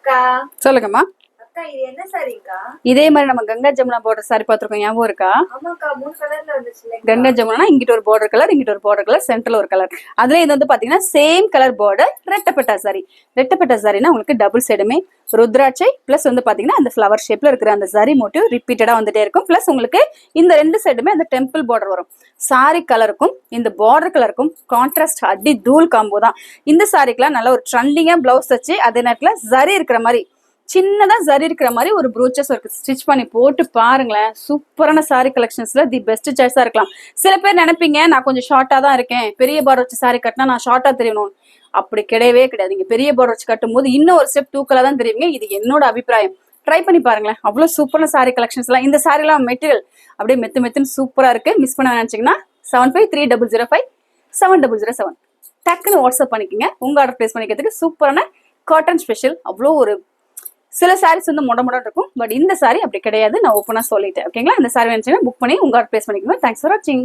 அக்கா சொல்லுங்கம்மா. அக்கா இது என்ன சாரிக்கா? இதே மாதிரி நம்ம கங்கா ஜமுனா பார்டர் சாரி பாத்துருக்கோம், ஞாபகம் இருக்கா? ஆமாக்கா, 3 கலர்ல வந்துச்சு. கங்கா ஜமுனா இங்கிட்ட ஒரு பார்டர் கலர், இங்கிட்ட ஒரு பார்டர் கலர், சென்டர்ல ஒரு கலர். அதுல இது வந்து பாத்தீங்கன்னா சேம் கலர் பார்டர், ரெட்டப்பட்டா சாரி. ரெட்டப்பட்டா சாரினா உங்களுக்கு டபுள் சைடுமே ருத்ராட்சை பிளஸ் வந்து பாத்தீங்கன்னா அந்த ஃபிளவர் ஷேப்ல இருக்கிற அந்த சரி மோட்டிவ் ரிப்பீட்டடா வந்துட்டே இருக்கும். பிளஸ் உங்களுக்கு இந்த 2 சைடுமே அந்த டெம்பிள் பார்டர் வரும். சாரி கலருக்கும் இந்த பார்டர் கலருக்கும் கான்ட்ராஸ்ட் அடி தூள் காம்போ தான். இந்த சாரிக்கெல்லாம் நல்ல ஒரு ட்ரெண்டிங்கா பிளவுஸ் வச்சு அதே நேரத்துல சரி இருக்கிற மாதிரி சின்னதா சரி இருக்கிற மாதிரி ஒரு ப்ரூச்சஸ் ஒர்க் ஸ்டிச் பண்ணி போட்டு பாருங்களேன். சூப்பரான சாரி கலெக்ஷன்ஸ்ல தி பெஸ்ட் சாய்ஸா இருக்கலாம். சில பேர் நினைப்பீங்க நான் கொஞ்சம் ஷார்ட்டா தான் இருக்கேன், பெரிய பார்டர் வச்சு சாரி கட்டினா நான் ஷார்ட்டா தெரியணும். அப்படி கிடையவே கிடையாது. நீங்க பெரிய பார்டர் வச்சு கட்டும் போது இன்னும் ஒரு ஸ்டெப் தூக்கலா தான் தெரியுங்க. இது என்னோட அபிப்பிராயம். ட்ரை பண்ணி பாருங்களேன். அவ்வளவு சூப்பரான சாரி கலெக்ஷன்ஸ் எல்லாம். இந்த சாரி எல்லாம் மெட்டீரியல் அப்படியே மெத்துன்னு சூப்பரா இருக்கு. மிஸ் பண்ண நினைச்சீங்கன்னா 7530057007 டக்குன்னு வாட்ஸ்அப் பண்ணிக்கோங்க. உங்க ஆர்டர் பிளேஸ் பண்ணிக்கிறதுக்கு சூப்பரான காட்டன் ஸ்பெஷல். அவ்வளோ ஒரு சில சாரீஸ் வந்து முட இருக்கும். பட் இந்த சாரி அப்படி கிடையாது. நான் ஓப்பனா சொல்லிட்டேன். ஓகேங்களா? இந்த சாரி வேணுச்சுன்னா புக் பண்ணி உங்க ஆர்டர் பிளேஸ் பண்ணிக்கோங்க. தேங்க்ஸ் ஃபார் வாட்சிங்.